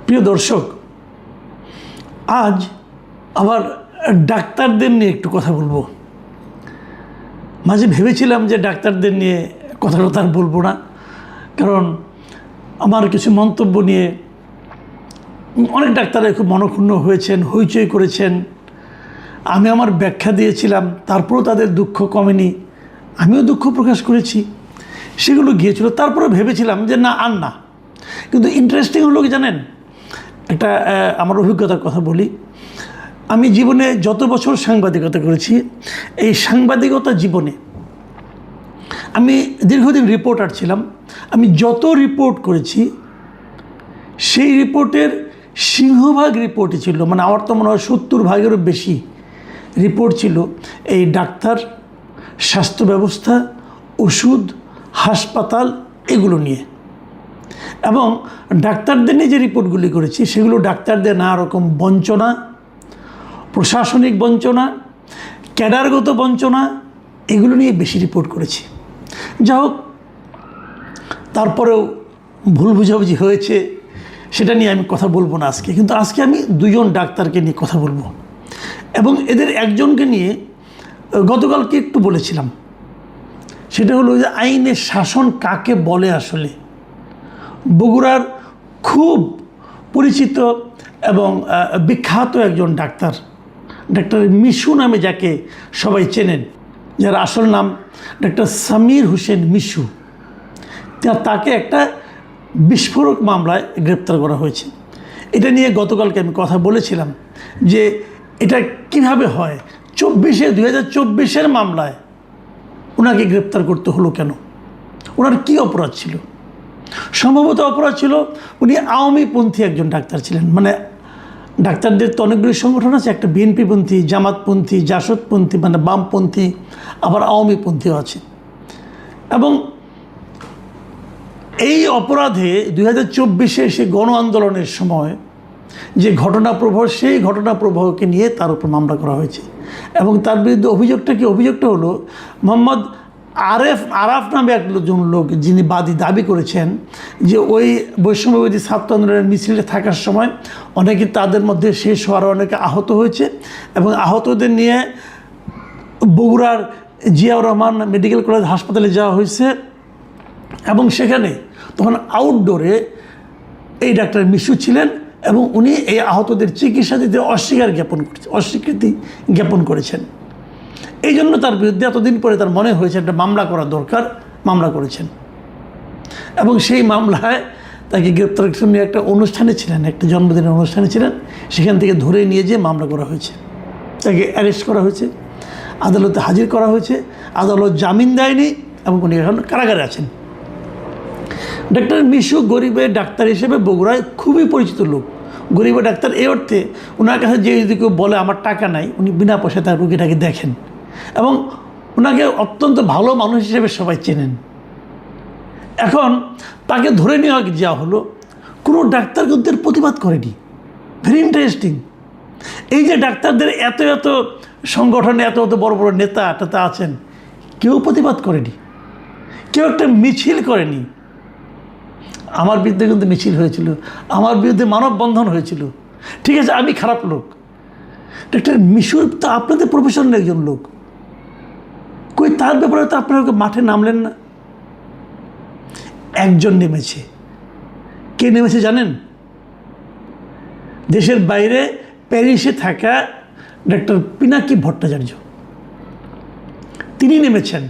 প্রিয় দর্শক, আজ আবার ডাক্তারদের নিয়ে একটু কথা বলবো। মাঝে ভেবেছিলাম যে ডাক্তারদের নিয়ে কথা আর বলবো না, কারণ আমার কিছু মন্তব্য নিয়ে অনেক ডাক্তাররা খুব মনক্ষুণ্ণ হয়েছেন, হইচই করেছেন। আমি আমার ব্যাখ্যা দিয়েছিলাম, তারপরেও তাদের দুঃখ কমেনি। আমিও দুঃখ প্রকাশ করেছি, সেগুলো গিয়েছিল। তারপরে ভেবেছিলাম যে না, আর না। কিন্তু ইন্টারেস্টিং হলো কি জানেন, একটা আমার অভিজ্ঞতার কথা বলি। আমি জীবনে যত বছর সাংবাদিকতা করেছি, এই সাংবাদিকতা জীবনে আমি দীর্ঘদিন রিপোর্টার ছিলাম। আমি যত রিপোর্ট করেছি, সেই রিপোর্টের সিংহভাগ রিপোর্টই ছিল, মানে আমার তো মনে হয় 70% বেশি রিপোর্ট ছিল এই ডাক্তার, স্বাস্থ্য ব্যবস্থা, ওষুধ, হাসপাতাল এগুলো নিয়ে। এবং ডাক্তারদের নিয়ে যে রিপোর্টগুলি করেছি, সেগুলো ডাক্তারদের নানা রকম বঞ্চনা, প্রশাসনিক বঞ্চনা, ক্যাডারগত বঞ্চনা, এগুলো নিয়ে বেশি রিপোর্ট করেছি। যা হোক, তারপরেও ভুল বুঝাবুঝি হয়েছে, সেটা নিয়ে আমি কথা বলবো না আজকে। কিন্তু আজকে আমি দুজন ডাক্তারকে নিয়ে কথা বলবো, এবং এদের একজনকে নিয়ে গতকালকে একটু বলেছিলাম। সেটা হলো যে আইনের শাসন কাকে বলে। আসলে বগুড়ার খুব পরিচিত এবং বিখ্যাত একজন ডাক্তার, ডাক্তার মিশু নামে যাকে সবাই চেনেন, যার আসল নাম ডাক্তার সামির হোসেন মিশু, তাকে একটা বিস্ফোরক মামলায় গ্রেপ্তার করা হয়েছে। এটা নিয়ে গতকালকে আমি কথা বলেছিলাম যে এটা কিভাবে হয়। 2024-এর মামলায় ওনাকে গ্রেপ্তার করতে হলো কেন? ওনার কি অপরাধ ছিল? সম্ভবত অপরাধ ছিল উনি আওয়ামীপন্থী একজন ডাক্তার ছিলেন। মানে ডাক্তারদের তো অনেকগুলি সংগঠন আছে, একটা বিএনপিপন্থী, জামাতপন্থী, জাসদপন্থী, মানে বামপন্থী, আবার আওয়ামীপন্থীও আছে। এবং এই অপরাধে 2024-এ সে গণ আন্দোলনের সময় যে ঘটনাপ্রবাহ, সেই ঘটনাপ্রবাহকে নিয়ে তার উপর মামলা করা হয়েছে। এবং তার বিরুদ্ধে অভিযোগটা হলো মোহাম্মদ আরাফ নামে একজন লোক, যিনি দাবি করেছেন যে ওই বৈষম্যবিরোধী ছাত্র আন্দোলনের মিছিলে থাকার সময় অনেকে, তাদের মধ্যে শেষ হওয়ার অনেকে আহত হয়েছে, এবং আহতদের নিয়ে বগুড়ার জিয়াউর রহমান মেডিকেল কলেজ হাসপাতালে যাওয়া হয়েছে। এবং সেখানে তখন আউটডোরে এই ডাক্তার মিশু ছিলেন, এবং উনি এই আহতদের চিকিৎসা দিতে অস্বীকৃতি জ্ঞাপন করেছেন। এই জন্য তার বিরুদ্ধে এতদিন পরে তার মনে হয়েছে একটা মামলা করা দরকার, মামলা করেছেন। এবং সেই মামলায় তাকে গ্রেপ্তারের জন্য একটা অনুষ্ঠানে ছিলেন, একটা জন্মদিনের অনুষ্ঠানে ছিলেন, সেখান থেকে ধরে নিয়ে যেয়ে মামলা করা হয়েছে। তাকে অ্যারেস্ট করা হয়েছে, আদালতে হাজির করা হয়েছে। আদালত জামিন দেয়নি এবং উনি এখন কারাগারে আছেন। ডাক্তার মিশু গরিবের ডাক্তার হিসেবে বগুড়ায় খুবই পরিচিত লোক। গরিবের ডাক্তার এই অর্থে, ওনার কাছে যে যদি কেউ বলে আমার টাকা নাই, উনি বিনা পয়সায় তার রোগীটাকে দেখেন, এবং ওনাকে অত্যন্ত ভালো মানুষ হিসেবে সবাই চেনেন। এখন তাকে ধরে যাওয়া হলো, কোনো ডাক্তার কিন্তু প্রতিবাদ করেনি। Very interesting. এই যে ডাক্তারদের এত সংগঠনে এত বড় বড় নেতা আছেন, কেউ প্রতিবাদ করেনি, কেউ একটা মিছিল করেনি। আমার বিরুদ্ধে কিন্তু মিছিল হয়েছিল, আমার বিরুদ্ধে মানববন্ধন হয়েছিল। ঠিক আছে, আমি খারাপ লোক, ডাক্তার মিশুর তো আপনাদের প্রফেশনের একজন লোক, কই তার ব্যাপারে তো আপনারা মাঠে নামলেন না। একজন নেমেছে। কে নেমেছে জানেন? দেশের বাইরে প্যারিসে থাকা ডাক্তার পিনাকি ভট্টাচার্য, তিনি নেমেছেন।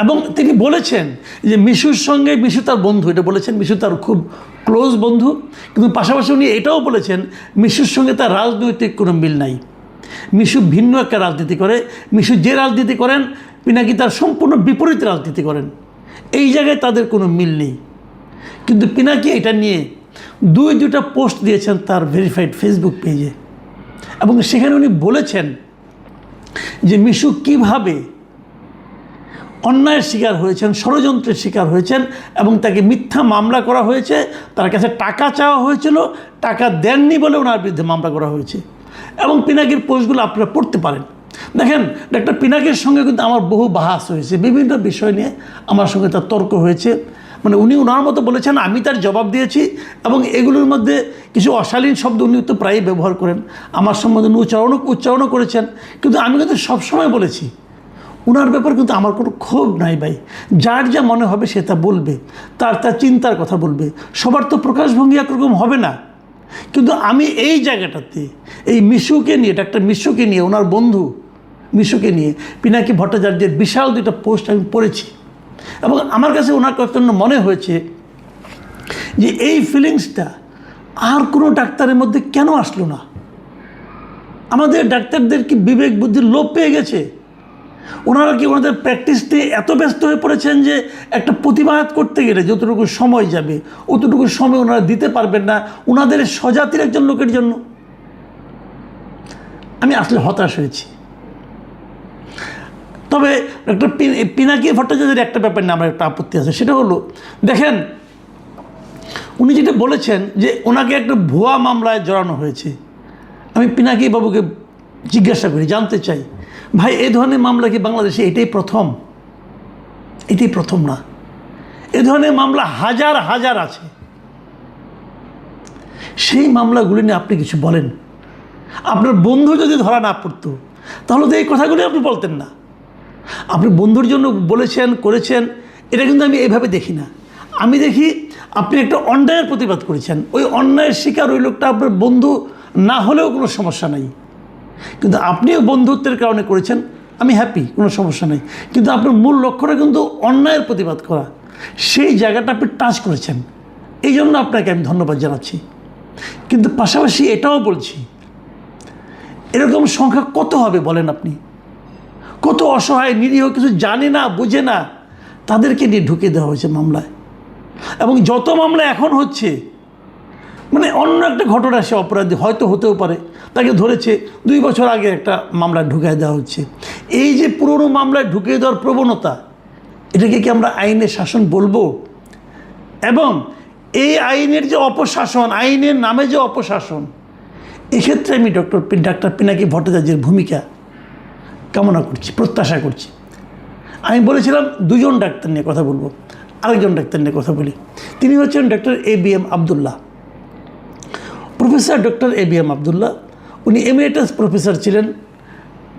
এবং তিনি বলেছেন যে মিশুর সঙ্গে, মিশু তার বন্ধু, এটা বলেছেন, মিশু তার খুব ক্লোজ বন্ধু। কিন্তু পাশাপাশি উনি এটাও বলেছেন মিশুর সঙ্গে তার রাজনৈতিক কোনো মিল নাই। মিশু ভিন্ন একটা রাজনীতি করে। মিশু যে রাজনীতি করেন, পিনাকি তার সম্পূর্ণ বিপরীত রাজনীতি করেন। এই জায়গায় তাদের কোনো মিল নেই। কিন্তু পিনাকি এটা নিয়ে দুটা পোস্ট দিয়েছেন তার ভেরিফাইড ফেসবুক পেজে, এবং সেখানে উনি বলেছেন যে মিশু কীভাবে অন্যায়ের শিকার হয়েছেন, ষড়যন্ত্রের শিকার হয়েছেন, এবং তাকে মিথ্যা মামলা করা হয়েছে। তার কাছে টাকা চাওয়া হয়েছিল, টাকা দেননি বলে ওনার বিরুদ্ধে মামলা করা হয়েছে। এবং পিনাকির পোস্টগুলো আপনারা পড়তে পারেন। দেখেন, ডাক্তার পিনাকির সঙ্গে কিন্তু আমার বহু বাহাস হয়েছে, বিভিন্ন বিষয় নিয়ে আমার সঙ্গে তার তর্ক হয়েছে। মানে উনি ওনার মতো বলেছেন, আমি তার জবাব দিয়েছি, এবং এগুলোর মধ্যে কিছু অশালীন শব্দ উনি তো প্রায়ই ব্যবহার করেন, আমার সম্বন্ধে উনি উচ্চারণও করেছেন। কিন্তু আমি কিন্তু সবসময় বলেছি ওনার ব্যাপারে কিন্তু আমার কোনো ক্ষোভ নাই ভাই, যার যা মনে হবে সে তা বলবে, তার চিন্তার কথা বলবে, সবার তো প্রকাশভঙ্গি একরকম হবে না। কিন্তু আমি এই জায়গাটাতে এই মিশুকে নিয়ে, ডাক্তার মিশুকে নিয়ে, ওনার বন্ধু মিশুকে নিয়ে পিনাকি ভট্টাচার্যের বিশাল দুইটা পোস্ট আমি পড়েছি, এবং আমার কাছে ওনার কথা মনে হয়েছে যে এই ফিলিংসটা আর কোনো ডাক্তারের মধ্যে কেন আসলো না? আমাদের ডাক্তারদের কি বিবেক বুদ্ধির লোপ পেয়ে গেছে? ওনারা কি ওনাদের প্র্যাকটিস নিয়ে এত ব্যস্ত হয়ে পড়েছেন যে একটা প্রতিবাদ করতে গেলে যতটুকু সময় যাবে অতটুকু সময় ওনারা দিতে পারবেন না ওনাদের স্বজাতির একজন লোকের জন্য? আমি আসলে হতাশ হয়েছি। তবে ডক্টর পিনাকি ভট্টাচার্যের একটা ব্যাপার নিয়ে আমার একটা আপত্তি আছে, সেটা হলো, দেখেন উনি যেটা বলেছেন যে ওনাকে একটা ভুয়া মামলায় জড়ানো হয়েছে। আমি পিনাকি বাবুকে জিজ্ঞাসা করি, জানতে চাই, ভাই এই ধরনের মামলা কি বাংলাদেশে এটাই প্রথম? এটাই প্রথম না, এ ধরনের মামলা হাজার হাজার আছে। সেই মামলাগুলি নিয়ে আপনি কিছু বলেন। আপনার বন্ধু যদি ধরা না পড়তো তাহলে তো এই কথাগুলি আপনি বলতেন না। আপনি বন্ধুর জন্য বলেছেন, করেছেন, এটা কিন্তু আমি এইভাবে দেখি না। আমি দেখি আপনি একটা অন্যায়ের প্রতিবাদ করেছেন, ওই অন্যায়ের শিকার ওই লোকটা আপনার বন্ধু না হলেও কোনো সমস্যা নাই, কিন্তু আপনিও বন্ধুত্বের কারণে করেছেন, আমি হ্যাপি, কোনো সমস্যা নেই। কিন্তু আপনার মূল লক্ষ্যটা কিন্তু অন্যায়ের প্রতিবাদ করা, সেই জায়গাটা আপনি টাচ করেছেন, এই জন্য আপনাকে আমি ধন্যবাদ জানাচ্ছি। কিন্তু পাশাপাশি এটাও বলছি, এরকম সংখ্যা কত হবে বলেন আপনি? কত অসহায় নিরীহ কিছু জানে না, বোঝে না, তাদেরকে নিয়ে ঢুকে দেওয়া হয়েছে মামলায়। এবং যত মামলা এখন হচ্ছে, মানে অন্য একটা ঘটনা, সে অপরাধী হয়তো হতেও পারে, তাকে ধরেছে 2 বছর আগে একটা মামলায় ঢুকিয়ে দেওয়া হচ্ছে। এই যে পুরনো মামলায় ঢুকিয়ে দেওয়ার প্রবণতা, এটাকে কি আমরা আইনের শাসন বলবো? এবং এই আইনের যে অপশাসন, আইনের নামে যে অপশাসন, এক্ষেত্রে আমি ডাক্তার পিনাকি ভট্টাচার্যের ভূমিকা কামনা করছি, প্রত্যাশা করছি। আমি বলেছিলাম 2জন ডাক্তার নিয়ে কথা বলবো, আরেকজন ডাক্তার নিয়ে কথা বলি। তিনি হচ্ছেন doctor ABM Abdullah, professor doctor ABM Abdullah. উনি এমিরেটাস প্রফেসর ছিলেন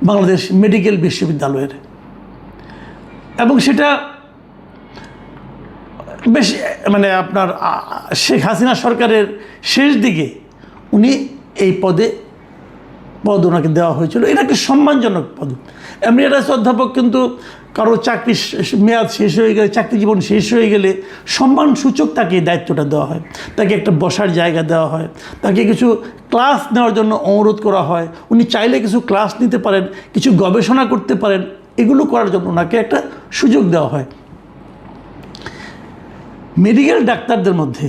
বাংলাদেশ মেডিকেল বিশ্ববিদ্যালয়ের, এবং সেটা বেশ মানে আপনার শেখ হাসিনা সরকারের শেষ দিকে উনি এই পদ ওনাকে দেওয়া হয়েছিল। এটা একটা সম্মানজনক পদ। এমিরেটাস অধ্যাপক কিন্তু কারো চাকরি মেয়াদ শেষ হয়ে গেলে, চাকরি জীবন শেষ হয়ে গেলে সম্মানসূচক তাকে এই দায়িত্বটা দেওয়া হয়, তাকে একটা বসার জায়গা দেওয়া হয়, তাকে কিছু ক্লাস নেওয়ার জন্য অনুরোধ করা হয়। উনি চাইলে কিছু ক্লাস নিতে পারেন, কিছু গবেষণা করতে পারেন, এগুলো করার জন্য ওনাকে একটা সুযোগ দেওয়া হয়। মেডিকেল ডাক্তারদের মধ্যে,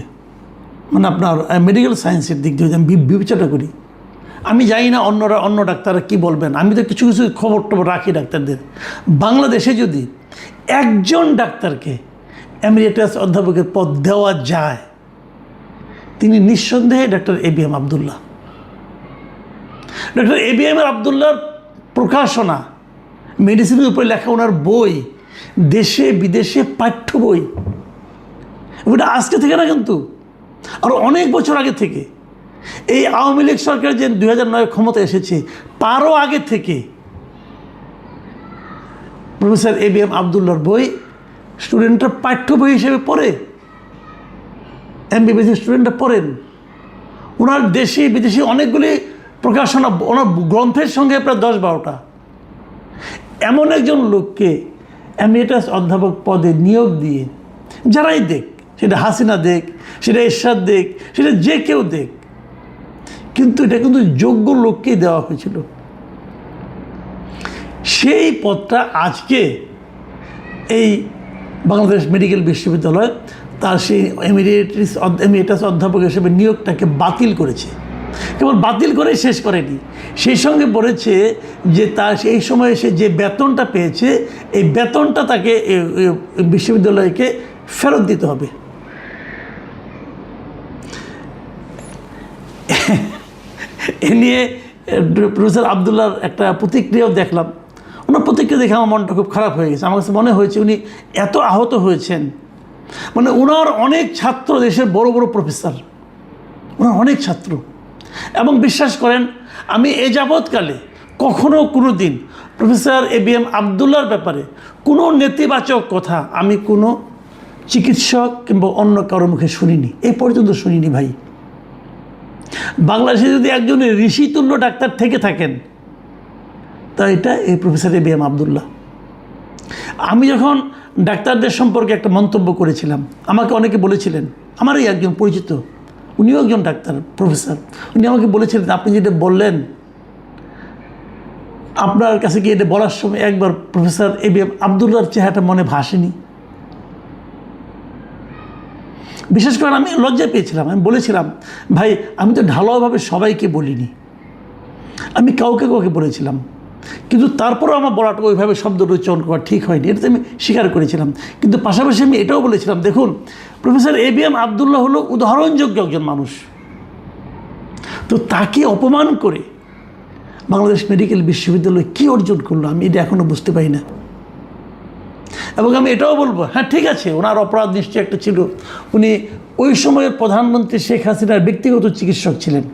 মানে আপনার মেডিকেল সায়েন্সের দিক দিয়ে আমি বিবেচনা করি, আমি জানি না অন্য ডাক্তাররা কী বলবেন, আমি তো কিছু কিছু খবর টবর রাখি ডাক্তারদের। বাংলাদেশে যদি একজন ডাক্তারকে এমিরেটাস অধ্যাপকের পদ দেওয়া যায়, তিনি নিঃসন্দেহে doctor ABM Abdullah. Doctor ABM আবদুল্লাহর প্রকাশনা, মেডিসিনের উপরে লেখা ওনার বই, দেশে বিদেশে পাঠ্য বই, ওটা আজকে থেকে না, কিন্তু আরও অনেক বছর আগে থেকে। এই আওয়ামী লীগ সরকার যে 2009 ক্ষমতা এসেছে, তারও আগে থেকে প্রফেসর ABM আবদুল্লাহর বই স্টুডেন্টরা পাঠ্য বই হিসেবে পড়ে, MBBS স্টুডেন্টরা পড়েন। ওনার দেশি বিদেশি অনেকগুলি প্রকাশনা, ওনার গ্রন্থের সঙ্গে প্রায় 10-12টা। এমন একজন লোককে এমিরেটাস অধ্যাপক পদে নিয়োগ দিয়ে, যারাই দেখ, সেটা হাসিনা দেখ, সেটা এরশাদ দেখ, সেটা যে কেউ দেখ, কিন্তু এটা কিন্তু যোগ্য লোককেই দেওয়া হয়েছিল। সেই পদটা আজকে এই বাংলাদেশ মেডিকেল বিশ্ববিদ্যালয় তার সেই এমিরেটাস অধ্যাপক হিসেবে নিয়োগটাকে বাতিল করেছে। কেবল বাতিল করে শেষ করেনি, সেই সঙ্গে বলেছে যে তার সেই সময়ে সে যে বেতনটা পেয়েছে, এই বেতনটা তাকে বিশ্ববিদ্যালয়কে ফেরত দিতে হবে। এ নিয়ে প্রফেসর আবদুল্লাহর একটা প্রতিক্রিয়াও দেখলাম। ওনার প্রতিক্রিয়া দেখে আমার মনটা খুব খারাপ হয়ে গেছে। আমার কাছে মনে হয়েছে উনি এত আহত হয়েছেন, মানে ওনার অনেক ছাত্র, দেশের বড় বড় প্রফেসর, ওনার অনেক ছাত্র। এবং বিশ্বাস করেন, আমি এ যাবৎকালে কখনো কোনো দিন প্রফেসর ABM আবদুল্লাহর ব্যাপারে কোনো নেতিবাচক কথা আমি কোনো চিকিৎসক কিংবা অন্য কারোর মুখে শুনিনি, এ পর্যন্ত শুনিনি ভাই। বাংলাদেশে যদি একজন ঋষিতুল্য ডাক্তার থেকে থাকেন তা এটা এই প্রফেসর ABM আবদুল্লাহ। আমি যখন ডাক্তারদের সম্পর্কে একটা মন্তব্য করেছিলাম, আমাকে অনেকে বলেছিলেন, আমারই একজন পরিচিত, উনিও একজন ডাক্তার প্রফেসর, উনি আমাকে বলেছিলেন আপনি যেটা বললেন, আপনার কাছে গিয়ে এটা বলার সময় একবার প্রফেসর ABM আবদুল্লাহর চেহারাটা মনে ভাসেনি। বিশেষ করে আমি লজ্জা পেয়েছিলাম, আমি বলেছিলাম ভাই আমি তো ঢালাওভাবে সবাইকে বলিনি, আমি কাউকে কাউকে বলেছিলাম, কিন্তু তারপরেও আমার বলাটা ওইভাবে শব্দটা উচ্চারণ করা ঠিক হয়নি, এটা আমি স্বীকার করেছিলাম। কিন্তু পাশাপাশি আমি এটাও বলেছিলাম, দেখুন প্রফেসর ABM আবদুল্লাহ হলো উদাহরণযোগ্য একজন মানুষ, তো তাকে অপমান করে বাংলাদেশ মেডিকেল বিশ্ববিদ্যালয় কী অর্জন করলো আমি এটা এখনও বুঝতে পারি না। এবং আমি এটাও বলবো, হ্যাঁ ঠিক আছে, ওনার অপরাধ নিশ্চয়ই একটা ছিল, উনি ওই সময়ের প্রধানমন্ত্রী শেখ হাসিনার ব্যক্তিগত চিকিৎসক ছিলেন।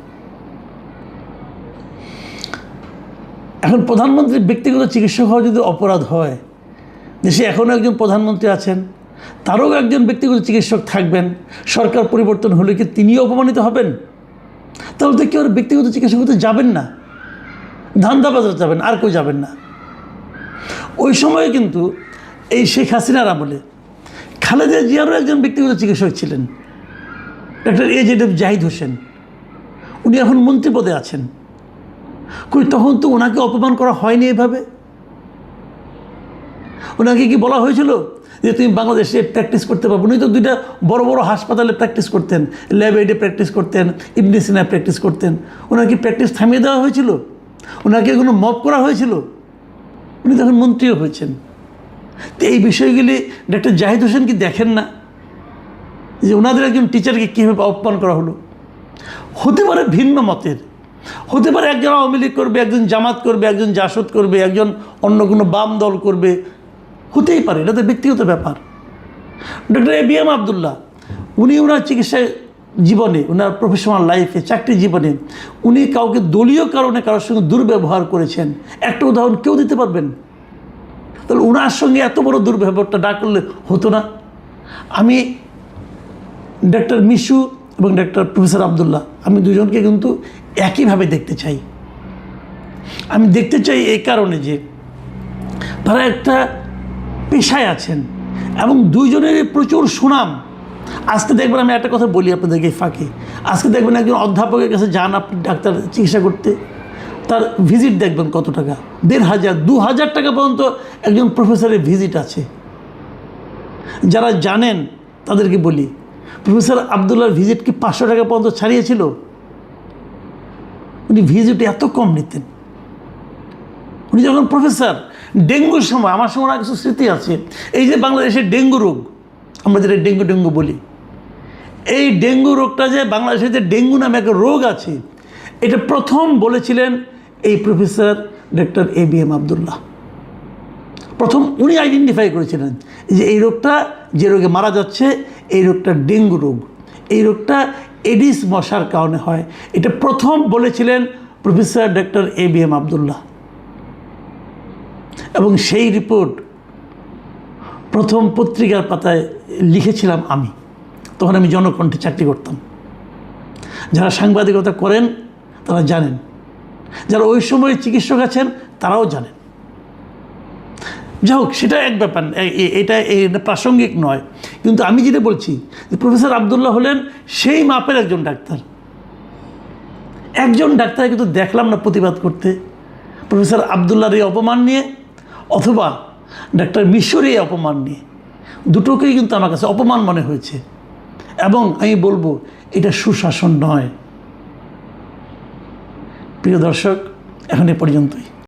এখন প্রধানমন্ত্রীর ব্যক্তিগত চিকিৎসক হওয়া যদি অপরাধ হয়, দেশে এখনও একজন প্রধানমন্ত্রী আছেন, তারও একজন ব্যক্তিগত চিকিৎসক থাকবেন, সরকার পরিবর্তন হলে কি তিনিও অপমানিত হবেন? তাহলে তো কেউ ব্যক্তিগত চিকিৎসক হতে যাবেন না, ধান্দাবাজার যাবেন, আর কেউ যাবেন না। ওই সময়ে কিন্তু এই শেখ হাসিনার আমলে খালেদা জিয়ারও একজন ব্যক্তিগত চিকিৎসক ছিলেন, ডক্টর AJF জাহিদ হোসেন, উনি এখন মন্ত্রী পদে আছেন। কই তখন তো ওনাকে অপমান করা হয়নি এভাবে? ওনাকে কি বলা হয়েছিল যে তুমি বাংলাদেশে প্র্যাকটিস করতে পারবো? উনি তো দুইটা বড় বড় হাসপাতালে প্র্যাকটিস করতেন, ল্যাব এইডে প্র্যাকটিস করতেন, ইবনে সিনায় প্র্যাকটিস করতেন। ওনাকে প্র্যাকটিস থামিয়ে দেওয়া হয়েছিল? ওনাকে কোনো মব করা হয়েছিল? উনি তখন মন্ত্রীও হয়েছেন। তো এই বিষয়গুলি ডক্টর জাহিদ হোসেন কি দেখেন না যে ওনাদের একজন টিচারকে কীভাবে অপমান করা হলো? হতে পারে ভিন্ন মতের, হতে পারে একজন আওয়ামী লীগ করবে, একজন জামাত করবে, একজন জাসদ করবে, একজন অন্য কোনো বাম দল করবে, হতেই পারে, এটা তো ব্যক্তিগত ব্যাপার। ডক্টর ABM আবদুল্লাহ উনি ওনার চিকিৎসা জীবনে, ওনার প্রফেশনাল লাইফে, চাকরি জীবনে উনি কাউকে দলীয় কারণে কারোর সঙ্গে দুর্ব্যবহার করেছেন, একটা উদাহরণ কেউ দিতে পারবেন? তাহলে ওনার সঙ্গে এত বড় দুর্ব্যবহারটা না করলে হতো না? আমি ডক্টর মিশু এবং ডক্টর প্রফেসর আবদুল্লাহ, আমি দুজনকে কিন্তু একইভাবে দেখতে চাই। আমি দেখতে চাই এই কারণে যে তারা একটা পেশায় আছেন এবং দুইজনেরই প্রচুর সুনাম। আজকে দেখবেন, আমি একটা কথা বলি আপনাদেরকে ফাঁকে, আজকে দেখবেন একজন অধ্যাপকের কাছে যান আপনি ডাক্তার চিকিৎসা করতে, তার ভিজিট দেখবেন কত টাকা, ১,৫০০ ২,০০০ টাকা পর্যন্ত একজন প্রফেসরের ভিজিট আছে। যারা জানেন তাদেরকে বলি, প্রফেসর আবদুল্লাহর ভিজিট কি ৫০০ টাকা পর্যন্ত ছাড়িয়েছিল? উনি ভিজিট এত কম নিতেন। উনি যখন প্রফেসর, ডেঙ্গুর সময়, আমার সময় কিছু স্মৃতি আছে, এই যে বাংলাদেশের ডেঙ্গু রোগ, আমরা যেটা ডেঙ্গু বলি, এই ডেঙ্গু রোগটা যে বাংলাদেশে যে ডেঙ্গু নামে একটা রোগ আছে, এটা প্রথম বলেছিলেন এই প্রফেসর ডক্টর ABM আবদুল্লাহ। প্রথম উনি আইডেন্টিফাই করেছিলেন যে এই রোগটা, যে রোগে মারা যাচ্ছে, এই রোগটা ডেঙ্গু রোগ, এই রোগটা এডিস মশার কারণে হয়, এটা প্রথম বলেছিলেন প্রফেসর ডক্টর ABM আবদুল্লাহ। এবং সেই রিপোর্ট প্রথম পত্রিকার পাতায় লিখেছিলাম আমি, তখন আমি জনকণ্ঠে চাকরি করতাম। যারা সাংবাদিকতা করেন তারা জানেন, যারা ওই সময় চিকিৎসক আছেন তারাও জানেন। যাই হোক, সেটা এক ব্যাপার, এটা প্রাসঙ্গিক নয়। কিন্তু আমি যেটা বলছি যে প্রফেসর আবদুল্লাহ হলেন সেই মাপের একজন ডাক্তার। একজন ডাক্তার কিন্তু দেখলাম না প্রতিবাদ করতে প্রফেসর আবদুল্লাহর এই অপমান নিয়ে, অথবা ডাক্তার মিশরের এই অপমান নিয়ে। দুটোকেই কিন্তু আমার কাছে অপমান মনে হয়েছে, এবং আমি বলবো এটা সুশাসন নয়। প্রিয় দর্শক, এখন এ পর্যন্তই।